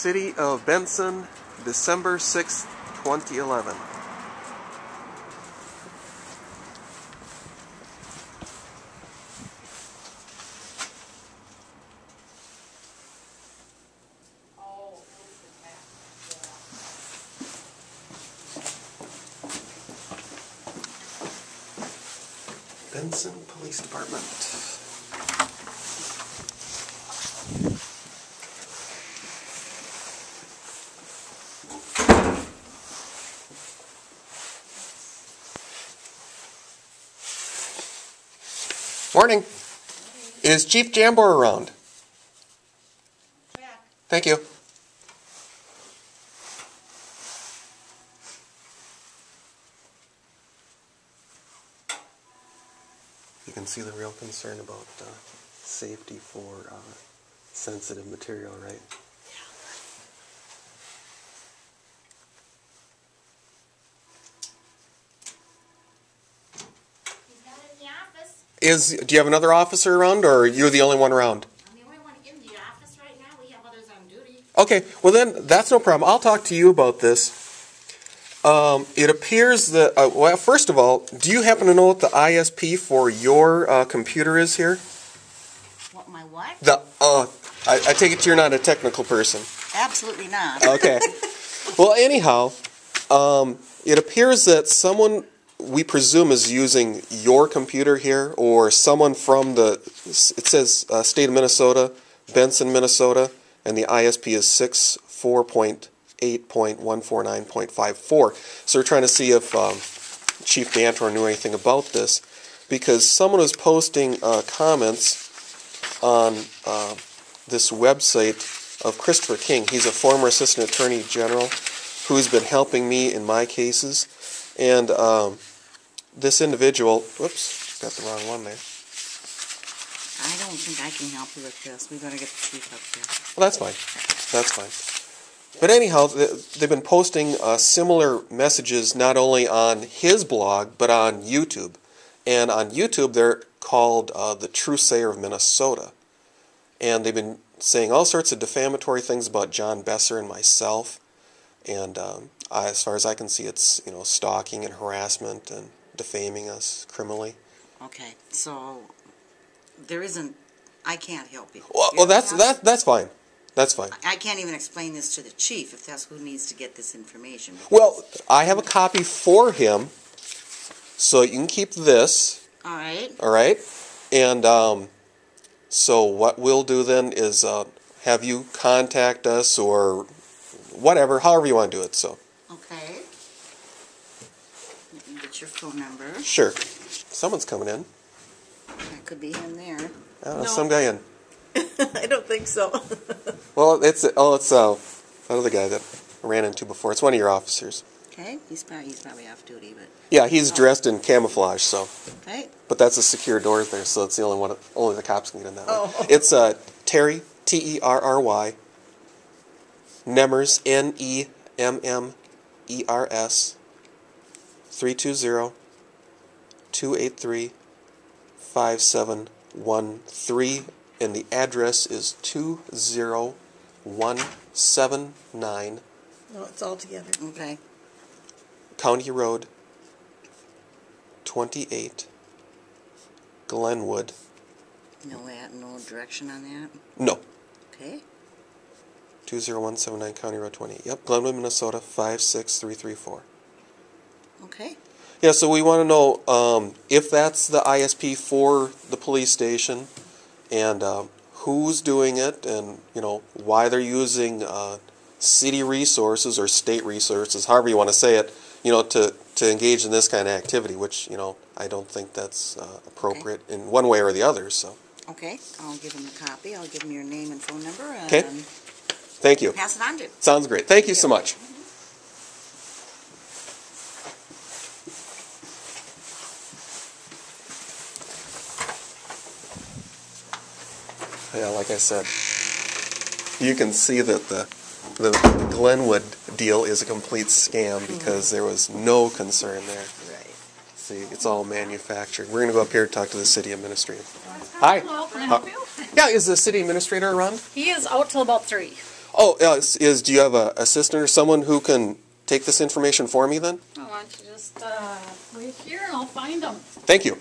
City of Benson, December 6th, 2011. Benson Police Department. Morning. Is Chief Jambor around? Jack. Thank you. You can see the real concern about safety for sensitive material, right? He's not in the office. Do you have another officer around, or you're the only one around? I'm the only one in the office right now. We have others on duty. Okay, well then, that's no problem. I'll talk to you about this. It appears that, well, first of all, do you happen to know what the ISP for your computer is here? What, my what? I take it you're not a technical person. Absolutely not. Okay. Well, anyhow, it appears that someone, we presume, is using your computer here, or someone from it says state of Minnesota, Benson, Minnesota, and the ISP is 64.8.149.54. So we're trying to see if Chief Dantor knew anything about this, because someone was posting comments on this website of Christopher King. He's a former Assistant Attorney General who's been helping me in my cases. And this individual, whoops, got the wrong one there. I don't think I can help you with this. We better get the chief up here. Well, that's fine. That's fine. But anyhow, they've been posting similar messages not only on his blog, but on YouTube. And on YouTube, they're called the True Sayer of Minnesota. And they've been saying all sorts of defamatory things about John Besser and myself. And as far as I can see, it's stalking and harassment and defaming us criminally. Okay, so there isn't. I can't help you. Well, that's fine. That's fine. I can't even explain this to the chief if that's who needs to get this information. Well, I have a copy for him, so you can keep this. All right. All right. And so what we'll do then is have you contact us or whatever, however you want to do it. So. Okay. Let me get your phone number. Sure. Someone's coming in. That could be him there. I don't know, some guy in. I don't think so. Well, it's that other guy that I ran into before. It's one of your officers. Okay. He's probably off duty, but. Yeah, he's dressed in camouflage, so. Okay. But that's a secure door there, so it's the only one. Only the cops can get in that way. Oh. It's Terry Terry Nemmers Nemmers 320-283-5713, and the address is 20179 No, it's all together. Okay. County Road 28, Glenwood. No direction on that? No. Okay. 20179 County Road 28. Yep, Glenwood, Minnesota 56334. Okay. Yeah, so we want to know if that's the ISP for the police station, and who's doing it, and why they're using city resources or state resources, however you want to say it, to engage in this kind of activity, which I don't think that's appropriate in one way or the other. So. Okay, I'll give him a copy. I'll give him your name and phone number. And okay. Thank you. Pass it on to him. Sounds great. Thank you so much. Yeah, like I said, you can see that the Glenwood deal is a complete scam because there was no concern there. Right. See, it's all manufactured. We're going to go up here and talk to the city administrator. Hi. Hello, can I help you? Yeah, is the city administrator around? He is out till about 3. Oh, do you have an assistant or someone who can take this information for me then? Oh, why don't you just wait here and I'll find them. Thank you.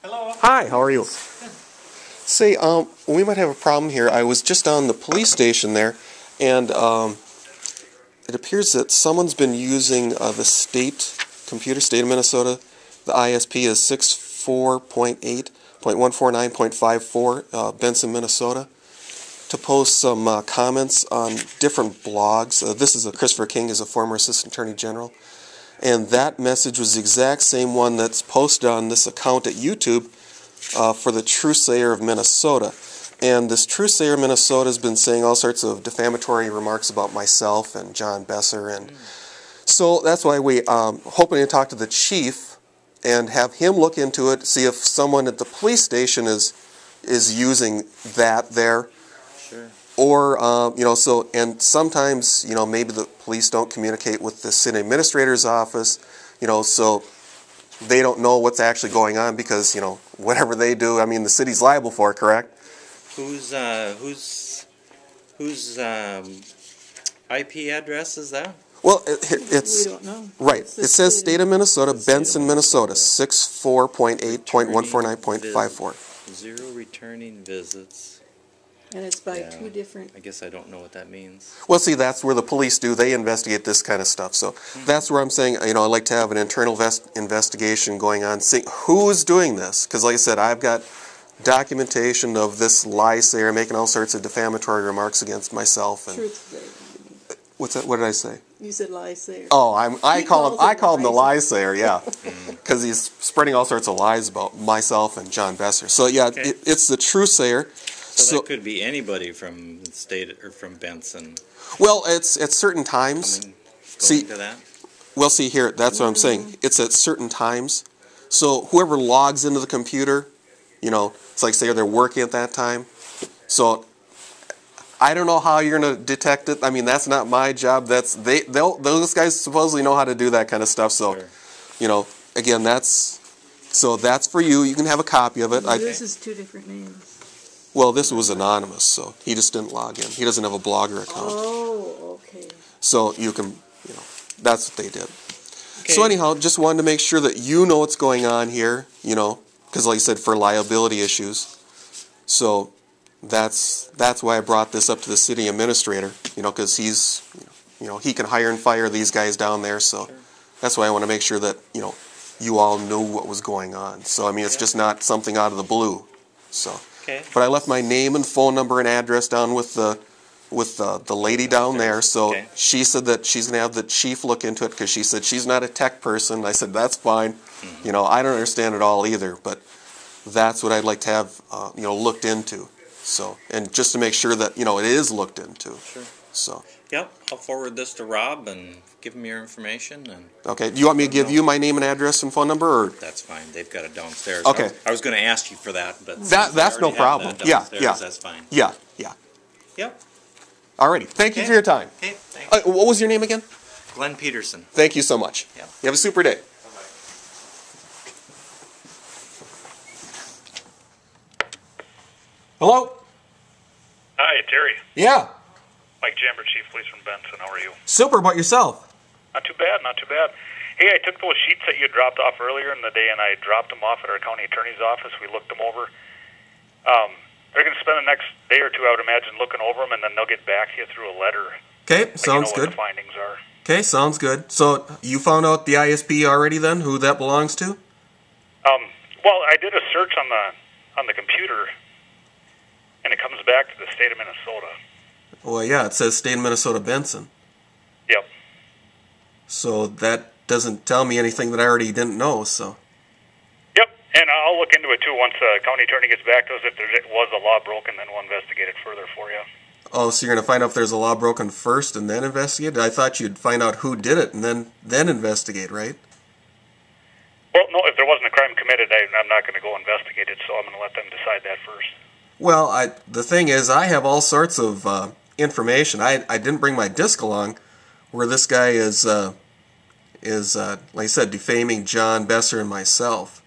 Hello. Hi, how are you? Say, we might have a problem here. I was just on the police station there, and it appears that someone's been using the state of Minnesota. The ISP is 64.8.149.54, Benson, Minnesota, to post some comments on different blogs. This is Christopher King, is a former Assistant Attorney General. And that message was the exact same one that's posted on this account at YouTube for the Truthsayer of Minnesota. And this Truthsayer of Minnesota has been saying all sorts of defamatory remarks about myself and John Besser. And so that's why we hoping to talk to the chief and have him look into it, see if someone at the police station is using that there. Sure. Or, and sometimes, maybe the police don't communicate with the city administrator's office, so they don't know what's actually going on because, whatever they do, the city's liable for it, correct? Whose IP address is that? Well, it's... We don't know. Right. It says State of Minnesota, Benson, Minnesota, 64.8.149.54. 0 returning visits. And it's by two different... I guess I don't know what that means. Well, see, that's where the police do. They investigate this kind of stuff. So that's where I'm saying, I'd like to have an internal investigation going on, seeing who's doing this. Because, like I said, I've got documentation of this lie sayer making all sorts of defamatory remarks against myself. And Truth. what's that? What did I say? You said lie sayer. Oh, I call him the lie sayer, yeah, Mm-hmm. because he's spreading all sorts of lies about myself and John Besser. So yeah, Okay. it's the truth sayer. So that could be anybody from the state or from Benson. Well, it's at certain times. Going to that? Well, see here, that's what I'm saying. It's at certain times. So whoever logs into the computer, it's like say they're working at that time. So I don't know how you're going to detect it. That's not my job. Those guys supposedly know how to do that kind of stuff. So, Sure. Again, that's for you. You can have a copy of it. This is two different names. Well, this was anonymous, so he just didn't log in. He doesn't have a blogger account. Oh, okay. So you can, that's what they did. Okay. So anyhow, just wanted to make sure that you know what's going on here, because like I said, for liability issues. So that's why I brought this up to the city administrator, because he's, he can hire and fire these guys down there. So Sure. That's why I want to make sure that, you all knew what was going on. So, it's just not something out of the blue. So, Okay. but I left my name and phone number and address down with the lady down there. So Okay. she said that she's going to have the chief look into it because she said she's not a tech person. I said, that's fine. Mm-hmm. I don't understand it all either, but that's what I'd like to have, looked into. So, and just to make sure that, it is looked into. Sure. So. Yep, I'll forward this to Rob and give him your information. And Okay. Do you want me to give you my name and address and phone number, or? that's fine. They've got it downstairs. Okay. I was going to ask you for that, but since That's they no already have problem. that Yeah, downstairs, yeah. That's fine. Yeah. Yep. Alrighty. Thank you Okay. for your time. Okay, thanks. What was your name again? Glenn Peterson. Thank you so much. Yeah. You have a super day. Hello? Hi, Terry. Yeah. Mike Jamber, Chief Police from Benson. How are you? Super. About yourself? Not too bad, not too bad. Hey, I took those sheets that you dropped off earlier in the day, and I dropped them off at our county attorney's office. We looked them over. They're going to spend the next day or two, I would imagine, looking over them, and then they'll get back to you through a letter. Okay, sounds what good. the findings are. Okay, sounds good. So you found out the ISP already then, who that belongs to? Well, I did a search on the computer, and it comes back to the state of Minnesota. Well, yeah, it says State of Minnesota Benson. Yep. So that doesn't tell me anything that I already didn't know, so. Yep, and I'll look into it, too, once the county attorney gets back to us. If there was a law broken, then we'll investigate it further for you. Oh, so you're going to find out if there's a law broken first and then investigate? I thought you'd find out who did it and then investigate, right? Well, no, if there wasn't a crime committed, I'm not going to go investigate it, so I'm going to let them decide that first. Well, the thing is, I have all sorts of information. I didn't bring my disc along, where this guy is like I said, defaming John, Besser, and myself.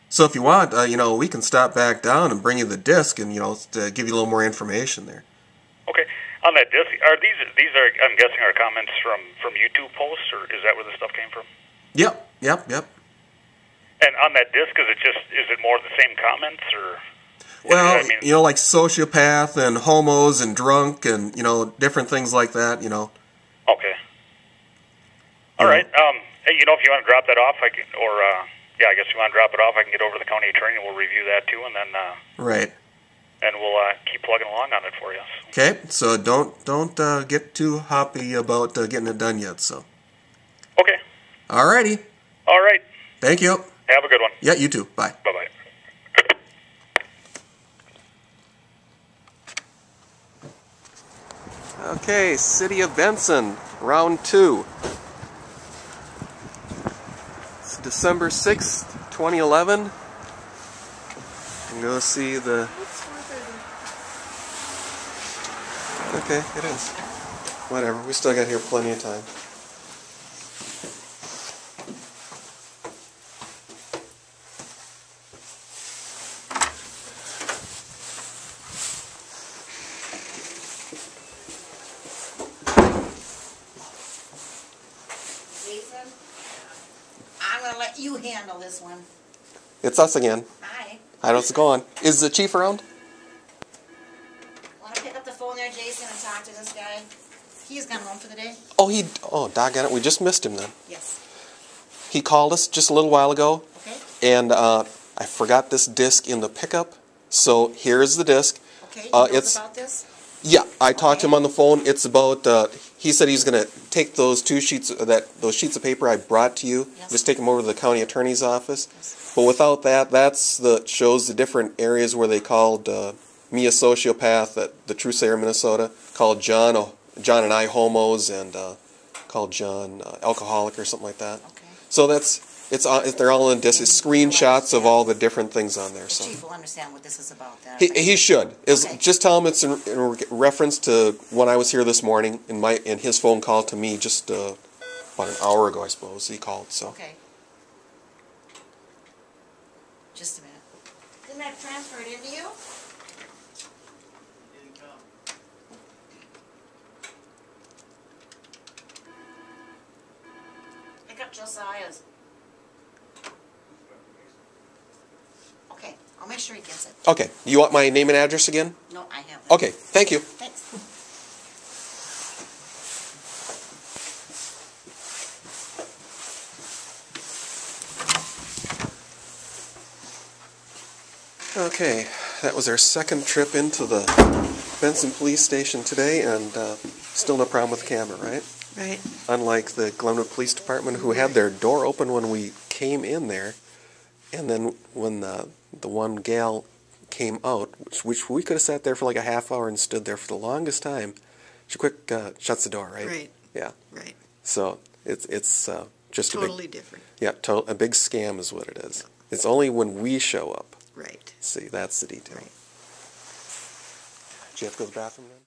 So if you want, we can stop back down and bring you the disc and, to give you a little more information there. Okay. On that disc, are these are I'm guessing are comments from YouTube posts, or is that where the stuff came from? Yep. And on that disc, is it more the same comments, or? Well, like sociopath and homos and drunk and, different things like that, Okay. All right. Hey, if you want to drop that off, I can, or, I guess if you want to drop it off, I can get over to the county attorney and we'll review that too, and then, Right. And we'll keep plugging along on it for you. Okay, so don't get too hoppy about getting it done yet, so. Okay. Alrighty. All right. Thank you. Have a good one. Yeah, you too. Bye. Bye-bye. Okay, City of Benson, round 2. It's December 6th, 2011. And go see the... Okay, it is. Whatever, we still got here plenty of time. I'm going to let you handle this one. It's us again. Hi. How's it going? Is the chief around? Want to pick up the phone there, Jason, and talk to this guy? He's gone home for the day? Oh, doggone it, we just missed him then. Yes. He called us just a little while ago, Okay. and I forgot this disc in the pickup, so here's the disc. Okay, he knows about this? Yeah, I talked to him on the phone. It's about, he said he's going to take those those sheets of paper I brought to you, Yes. just take them over to the county attorney's office. Yes. But without that, shows the different areas where they called me a sociopath at the Trusair, Minnesota, called John and I homos, and called John alcoholic or something like that. Okay. So they're all in discs, screenshots of all the different things on there. The So. chief will understand what this is about then. He should. Okay. Just tell him it's in reference to when I was here this morning in his phone call to me just about an hour ago, I suppose. He called. So. Okay. Just a minute. Didn't that transfer it into you? Didn't come. Pick up Josiah's. Okay, I'll make sure he gets it. Okay. You want my name and address again? No, I have it. Okay. Thank you. Thanks. Okay. That was our second trip into the Benson Police Station today, and still no problem with the camera, right? Right. Unlike the Glenwood Police Department, who had their door open when we came in there, and then when the one gal came out, which we could have sat there for like a half hour and stood there for the longest time, she quick shuts the door, right? Right. Yeah. Right. So it's just Totally different. a big scam is what it is. It's only when we show up. Right. See, that's the detail. Right. Do you have to go to the bathroom then?